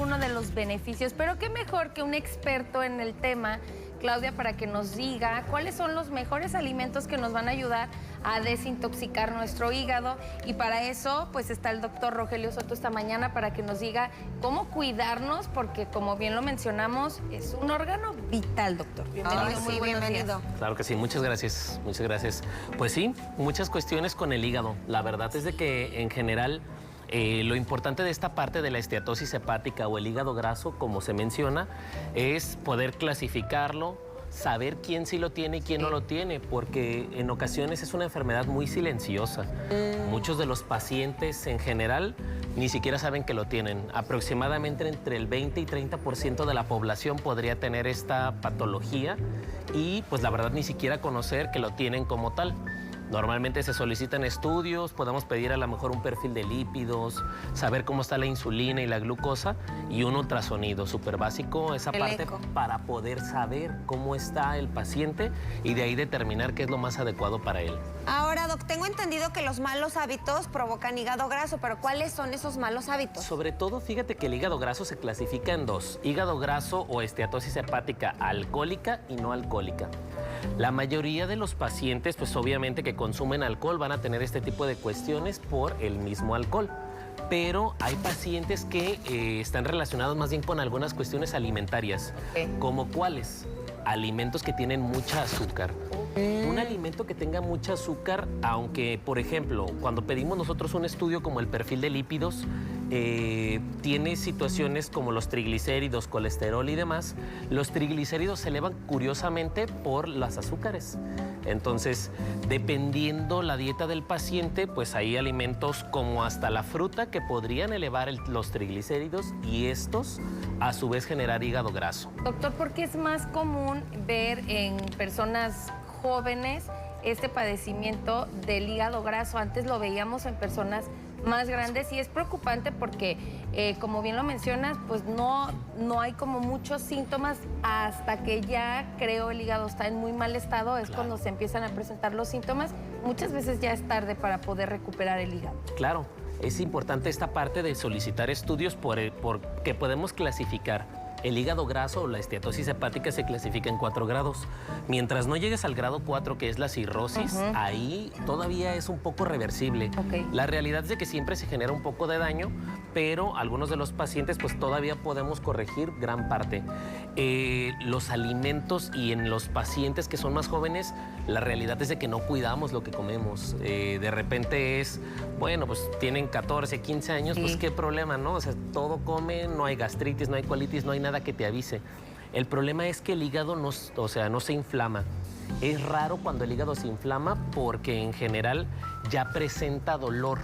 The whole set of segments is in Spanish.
alguno de los beneficios, pero qué mejor que un experto en el tema, Claudia, para que nos diga cuáles son los mejores alimentos que nos van a ayudar a desintoxicar nuestro hígado. Y para eso, pues está el doctor Rogelio Soto esta mañana para que nos diga cómo cuidarnos, porque como bien lo mencionamos, es un órgano vital, doctor. Bienvenido. Sí, bienvenido. Claro que sí, muchas gracias, muchas gracias. Pues sí, muchas cuestiones con el hígado. La verdad es de que en general lo importante de esta parte de la esteatosis hepática o el hígado graso, como se menciona, es poder clasificarlo, saber quién sí lo tiene y quién no lo tiene, porque en ocasiones es una enfermedad muy silenciosa. Muchos de los pacientes en general ni siquiera saben que lo tienen. Aproximadamente entre el 20 y 30% de la población podría tener esta patología y pues la verdad ni siquiera conocer que lo tienen como tal. Normalmente se solicitan estudios, podemos pedir a lo mejor un perfil de lípidos, saber cómo está la insulina y la glucosa y un ultrasonido súper básico, esa parte para poder saber cómo está el paciente y de ahí determinar qué es lo más adecuado para él. Ahora, Doc, tengo entendido que los malos hábitos provocan hígado graso, pero ¿cuáles son esos malos hábitos? Sobre todo, fíjate que el hígado graso se clasifica en dos: hígado graso o esteatosis hepática alcohólica y no alcohólica. La mayoría de los pacientes, pues obviamente que consumen alcohol van a tener este tipo de cuestiones por el mismo alcohol. Pero hay pacientes que están relacionados más bien con algunas cuestiones alimentarias. ¿Como cuáles? Alimentos que tienen mucha azúcar. Un alimento que tenga mucha azúcar, aunque, por ejemplo, cuando pedimos nosotros un estudio como el perfil de lípidos, tiene situaciones como los triglicéridos, colesterol y demás. Los triglicéridos se elevan curiosamente por las azúcares. Entonces, dependiendo la dieta del paciente, pues hay alimentos como hasta la fruta que podrían elevar los triglicéridos y estos, a su vez, generar hígado graso. Doctor, ¿por qué es más común ver en personas jóvenes este padecimiento del hígado graso? Antes lo veíamos en personas más grandes y es preocupante porque, como bien lo mencionas, pues no hay como muchos síntomas hasta que ya, creo, el hígado está en muy mal estado, es cuando se empiezan a presentar los síntomas. Muchas veces ya es tarde para poder recuperar el hígado. Claro, es importante esta parte de solicitar estudios porque podemos clasificar. El hígado graso o la esteatosis hepática se clasifica en 4 grados. Mientras no llegues al grado 4, que es la cirrosis, ahí todavía es un poco reversible. La realidad es de que siempre se genera un poco de daño, pero algunos de los pacientes pues todavía podemos corregir gran parte. Los alimentos y en los pacientes que son más jóvenes, la realidad es de que no cuidamos lo que comemos. De repente es, bueno, pues tienen 14, 15 años, pues qué problema, ¿no? O sea, todo comen, no hay gastritis, no hay colitis, no hay nada que te avise. El problema es que el hígado no se inflama. Es raro cuando el hígado se inflama porque en general ya presenta dolor.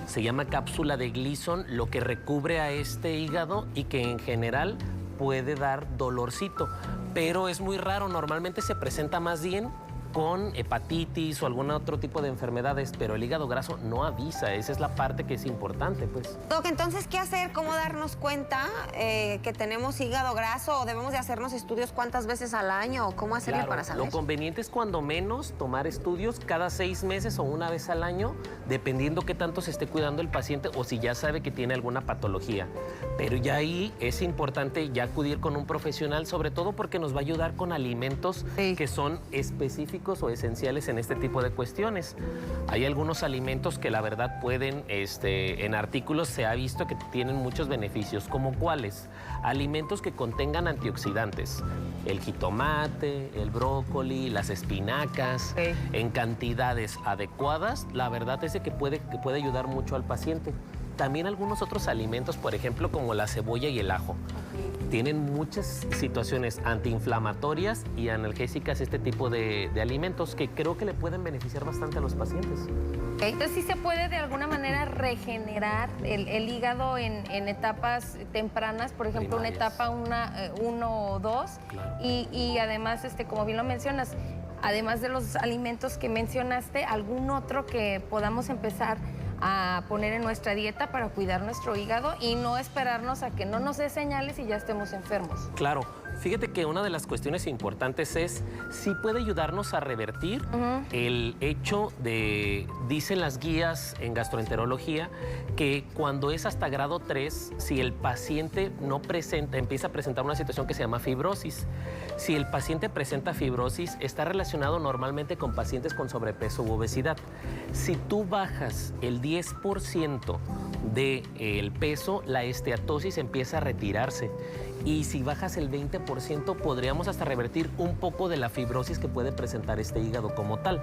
Se llama cápsula de Gleason, lo que recubre a este hígado y que en general puede dar dolorcito. Pero es muy raro, normalmente se presenta más bien con hepatitis o algún otro tipo de enfermedades, pero el hígado graso no avisa, esa es la parte que es importante, pues. Doc, entonces, ¿qué hacer? ¿Cómo darnos cuenta que tenemos hígado graso? ¿O debemos de hacernos estudios cuántas veces al año? ¿O cómo hacerle para saber? Lo conveniente es cuando menos tomar estudios cada 6 meses o una vez al año, dependiendo qué tanto se esté cuidando el paciente o si ya sabe que tiene alguna patología. Pero ya ahí es importante ya acudir con un profesional, sobre todo porque nos va a ayudar con alimentos que son específicos o esenciales en este tipo de cuestiones. Hay algunos alimentos que la verdad pueden, en artículos se ha visto que tienen muchos beneficios, como cuáles, alimentos que contengan antioxidantes, el jitomate, el brócoli, las espinacas, en cantidades adecuadas, la verdad es que puede ayudar mucho al paciente. También algunos otros alimentos, por ejemplo, como la cebolla y el ajo. Tienen muchas situaciones antiinflamatorias y analgésicas este tipo de alimentos que creo que le pueden beneficiar bastante a los pacientes. Entonces sí se puede de alguna manera regenerar el hígado en etapas tempranas, por ejemplo, una etapa 1 o 2. Claro. Y además, como bien lo mencionas, además de los alimentos que mencionaste, algún otro que podamos empezar a poner en nuestra dieta para cuidar nuestro hígado y no esperarnos a que no nos dé señales y ya estemos enfermos. Claro, fíjate que una de las cuestiones importantes es si puede ayudarnos a revertir el hecho de, dicen las guías en gastroenterología, que cuando es hasta grado 3, si el paciente no presenta, empieza a presentar una situación que se llama fibrosis. Si el paciente presenta fibrosis, está relacionado normalmente con pacientes con sobrepeso u obesidad. Si tú bajas el 10% del peso, la esteatosis empieza a retirarse. Y si bajas el 20%, podríamos hasta revertir un poco de la fibrosis que puede presentar este hígado como tal.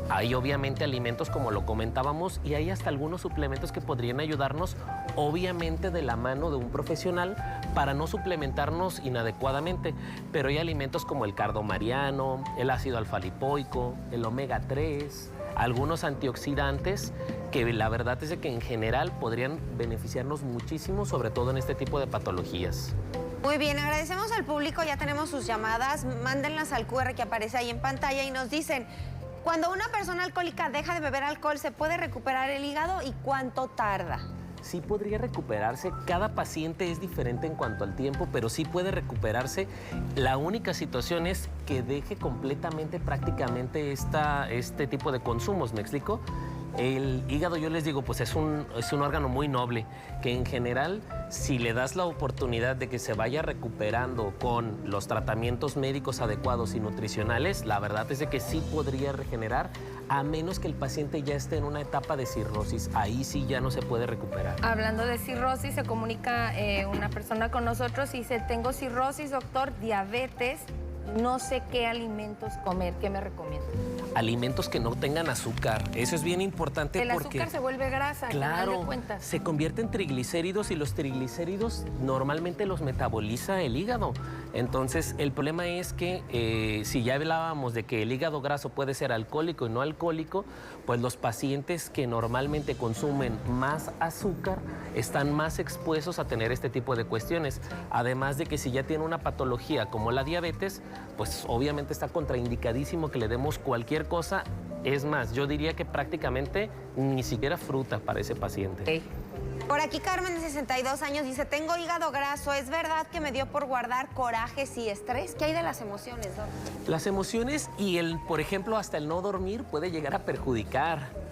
Hay obviamente alimentos como lo comentábamos y hay hasta algunos suplementos que podrían ayudarnos, obviamente de la mano de un profesional, para no suplementarnos inadecuadamente. Pero hay alimentos como el cardo mariano, el ácido alfa-lipoico, el omega 3, algunos antioxidantes que la verdad es que en general podrían beneficiarnos muchísimo, sobre todo en este tipo de patologías. Muy bien, agradecemos al público, ya tenemos sus llamadas, mándenlas al QR que aparece ahí en pantalla y nos dicen, cuando una persona alcohólica deja de beber alcohol, ¿se puede recuperar el hígado y cuánto tarda? Sí podría recuperarse, cada paciente es diferente en cuanto al tiempo, pero sí puede recuperarse. La única situación es que deje completamente prácticamente este tipo de consumos, ¿me explico? El hígado, yo les digo, pues es un órgano muy noble, que en general, si le das la oportunidad de que se vaya recuperando con los tratamientos médicos adecuados y nutricionales, la verdad es de que sí podría regenerar, a menos que el paciente ya esté en una etapa de cirrosis. Ahí sí ya no se puede recuperar. Hablando de cirrosis, se comunica una persona con nosotros y dice, tengo cirrosis, doctor, diabetes, no sé qué alimentos comer, ¿qué me recomienda? Alimentos que no tengan azúcar. Eso es bien importante porque... El azúcar se vuelve grasa, claro, al final de cuentas. Se convierte en triglicéridos y los triglicéridos normalmente los metaboliza el hígado. Entonces, el problema es que si ya hablábamos de que el hígado graso puede ser alcohólico y no alcohólico, pues los pacientes que normalmente consumen más azúcar están más expuestos a tener este tipo de cuestiones. Además de que si ya tiene una patología como la diabetes, pues obviamente está contraindicadísimo que le demos cualquier cosa. Es más, yo diría que prácticamente ni siquiera fruta para ese paciente. Okay. Por aquí Carmen, de 62 años, dice, tengo hígado graso, ¿es verdad que me dio por guardar corajes y estrés? ¿Qué hay de las emociones, Doc? Las emociones y por ejemplo, hasta el no dormir puede llegar a perjudicar.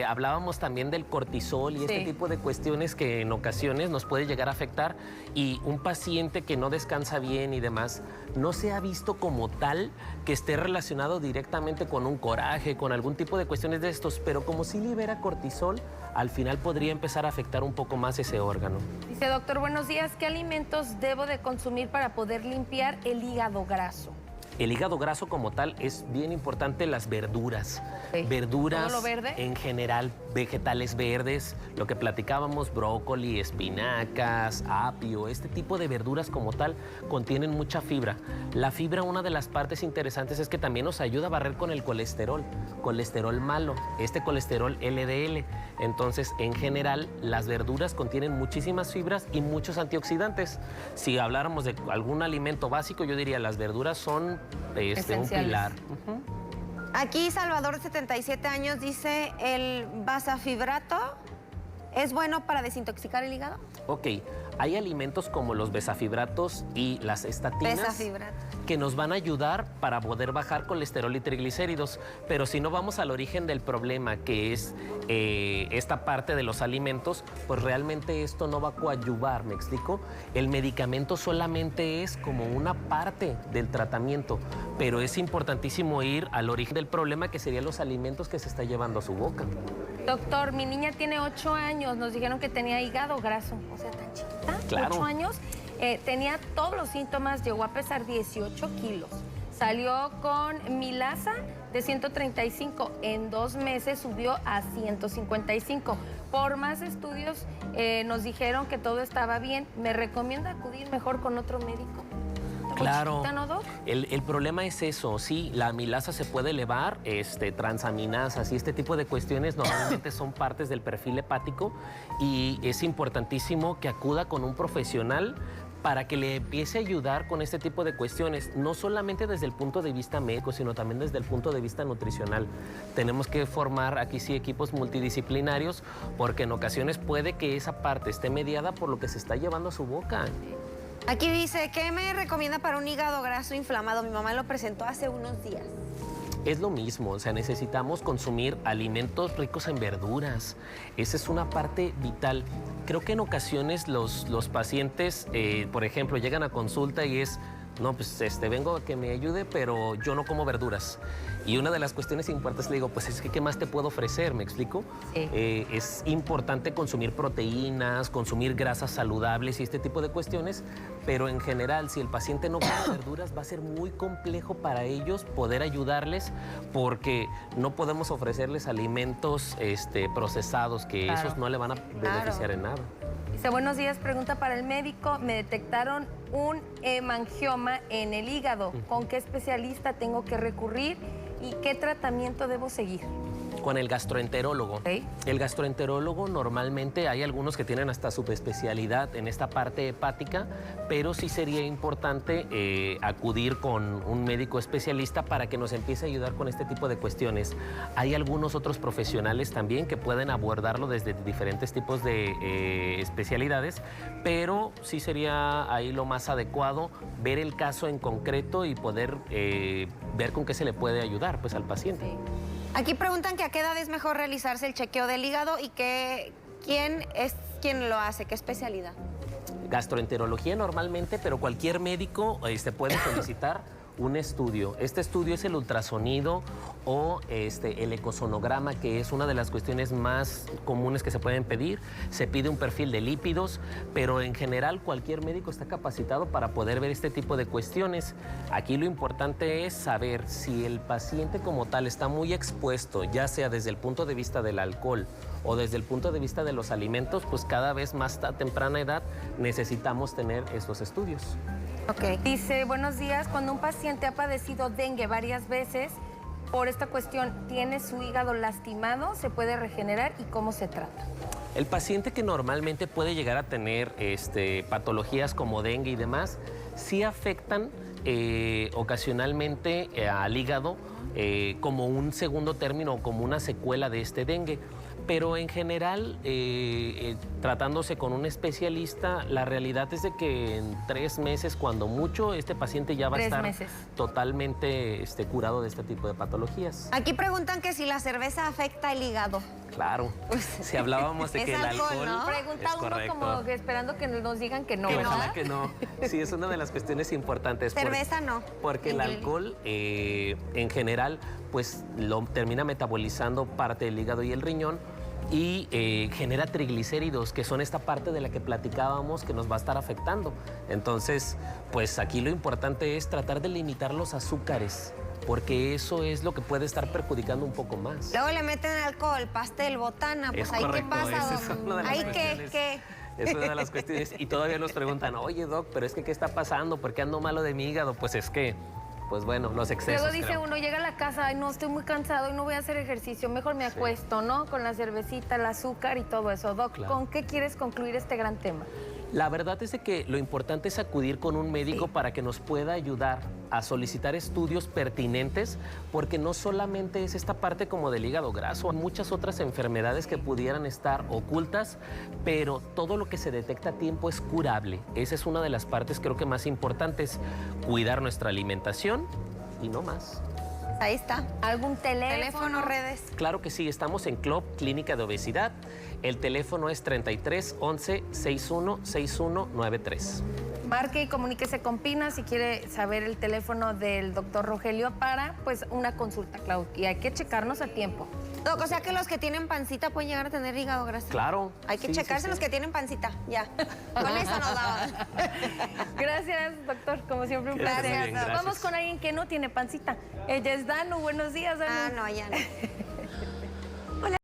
Hablábamos también del cortisol y este tipo de cuestiones que en ocasiones nos puede llegar a afectar, y un paciente que no descansa bien y demás, no se ha visto como tal que esté relacionado directamente con un coraje, con algún tipo de cuestiones de estos, pero como sí libera cortisol, al final podría empezar a afectar un poco más ese órgano. Dice, doctor, buenos días, ¿qué alimentos debo de consumir para poder limpiar el hígado graso? El hígado graso como tal es bien importante las verduras. Okay. Verduras ¿todo lo verde? En general, vegetales verdes, lo que platicábamos, brócoli, espinacas, apio, este tipo de verduras como tal contienen mucha fibra. La fibra, una de las partes interesantes es que también nos ayuda a barrer con el colesterol malo, este colesterol LDL. Entonces, en general, las verduras contienen muchísimas fibras y muchos antioxidantes. Si habláramos de algún alimento básico, yo diría las verduras son un pilar. Aquí Salvador, de 77 años, dice, ¿el basafibrato es bueno para desintoxicar el hígado? Ok, hay alimentos como los besafibratos y las estatinas que nos van a ayudar para poder bajar colesterol y triglicéridos, pero si no vamos al origen del problema, que es esta parte de los alimentos, pues realmente esto no va a coadyuvar, ¿me explico? El medicamento solamente es como una parte del tratamiento, pero es importantísimo ir al origen del problema, que serían los alimentos que se está llevando a su boca. Doctor, mi niña tiene 8 años, nos dijeron que tenía hígado graso, o sea, tan chiquita, claro. 8 años, tenía todos los síntomas, llegó a pesar 18 kilos, salió con milasa de 135, en 2 meses subió a 155. Por más estudios nos dijeron que todo estaba bien, ¿me recomienda acudir mejor con otro médico? Claro, chiquita, ¿no, Doc? El problema es eso, sí, la amilasa se puede elevar, transaminasas y este tipo de cuestiones normalmente son partes del perfil hepático, y es importantísimo que acuda con un profesional para que le empiece a ayudar con este tipo de cuestiones, no solamente desde el punto de vista médico, sino también desde el punto de vista nutricional. Tenemos que formar aquí sí equipos multidisciplinarios, porque en ocasiones puede que esa parte esté mediada por lo que se está llevando a su boca. Aquí dice, ¿qué me recomienda para un hígado graso inflamado? Mi mamá lo presentó hace unos días. Es lo mismo, o sea, necesitamos consumir alimentos ricos en verduras. Esa es una parte vital. Creo que en ocasiones los pacientes, por ejemplo, llegan a consulta y es, no, pues vengo a que me ayude, pero yo no como verduras. Y una de las cuestiones importantes le digo, pues es que ¿qué más te puedo ofrecer? ¿Me explico? Sí. Es importante consumir proteínas, consumir grasas saludables y este tipo de cuestiones, pero en general, si el paciente no come verduras, va a ser muy complejo para ellos poder ayudarles, porque no podemos ofrecerles alimentos procesados, que Claro. esos no le van a beneficiar en nada. Dice, buenos días, pregunta para el médico. Me detectaron un hemangioma en el hígado. ¿Con qué especialista tengo que recurrir y qué tratamiento debo seguir? Con el gastroenterólogo. Ok. El gastroenterólogo normalmente hay algunos que tienen hasta subespecialidad en esta parte hepática, pero sí sería importante acudir con un médico especialista para que nos empiece a ayudar con este tipo de cuestiones. Hay algunos otros profesionales también que pueden abordarlo desde diferentes tipos de especialidades, pero sí sería ahí lo más adecuado ver el caso en concreto y poder ver con qué se le puede ayudar pues al paciente. Sí. Aquí preguntan que a qué edad es mejor realizarse el chequeo del hígado y quién es quien lo hace, qué especialidad. Gastroenterología normalmente, pero cualquier médico puede solicitar un estudio. Este estudio es el ultrasonido o el ecosonograma, que es una de las cuestiones más comunes que se pueden pedir. Se pide un perfil de lípidos, pero en general cualquier médico está capacitado para poder ver este tipo de cuestiones. Aquí lo importante es saber si el paciente como tal está muy expuesto, ya sea desde el punto de vista del alcohol o desde el punto de vista de los alimentos, pues cada vez más a temprana edad necesitamos tener estos estudios. Ok. Dice, buenos días, cuando un paciente ha padecido dengue varias veces, por esta cuestión, ¿tiene su hígado lastimado? ¿Se puede regenerar? ¿Y cómo se trata? El paciente que normalmente puede llegar a tener patologías como dengue y demás, sí afectan ocasionalmente al hígado como un segundo término o como una secuela de este dengue. Pero en general, tratándose con un especialista, la realidad es de que en 3 meses, cuando mucho, este paciente ya va a 3 estar meses. totalmente curado de este tipo de patologías. Aquí preguntan que si la cerveza afecta el hígado. Claro, si hablábamos de Es que el alcohol, alcohol... ¿no? Pregunta es uno correcto. como que esperando que nos digan que no, Que ¿verdad? ojalá que no. Sí, es una de las cuestiones importantes. Cerveza no. Porque el alcohol, en general, pues lo termina metabolizando parte del hígado y el riñón y genera triglicéridos, que son esta parte de la que platicábamos que nos va a estar afectando. Entonces, pues aquí lo importante es tratar de limitar los azúcares, porque eso es lo que puede estar perjudicando un poco más. Luego le meten alcohol, pastel, botana, pues Es ahí correcto, qué pasa. esa es una de las Ahí cuestiones. qué. Es una de las cuestiones. Y todavía nos preguntan, oye, doc, pero es que ¿qué está pasando? ¿Por qué ando malo de mi hígado? Pues es que, pues bueno, los excesos. Luego dice creo. uno, llega a la casa, ay, no, estoy muy cansado y no voy a hacer ejercicio, mejor me acuesto, ¿no? Con la cervecita, el azúcar y todo eso. Doc, Claro. ¿con qué quieres concluir este gran tema? La verdad es de que lo importante es acudir con un médico para que nos pueda ayudar a solicitar estudios pertinentes, porque no solamente es esta parte como del hígado graso, hay muchas otras enfermedades que pudieran estar ocultas, pero todo lo que se detecta a tiempo es curable. Esa es una de las partes creo que más importantes, cuidar nuestra alimentación y no más. Ahí está. ¿Algún Teléfono, redes. Claro que sí, estamos en CLOP, Clínica de Obesidad. El teléfono es 33 11 61 61 93. Marque y comuníquese con Pina si quiere saber el teléfono del doctor Rogelio para pues una consulta, Clau. Y hay que checarnos a tiempo. Doc, o sea que los que tienen pancita pueden llegar a tener hígado graso. Claro. Hay que sí, checarse sí, sí. los que tienen pancita, ya. Con eso nos vamos. Gracias, doctor. Como siempre, un Que estés placer. muy bien, gracias. Vamos con alguien que no tiene pancita. Ella es Danu. Buenos días, Danu. Ah, no, ya no.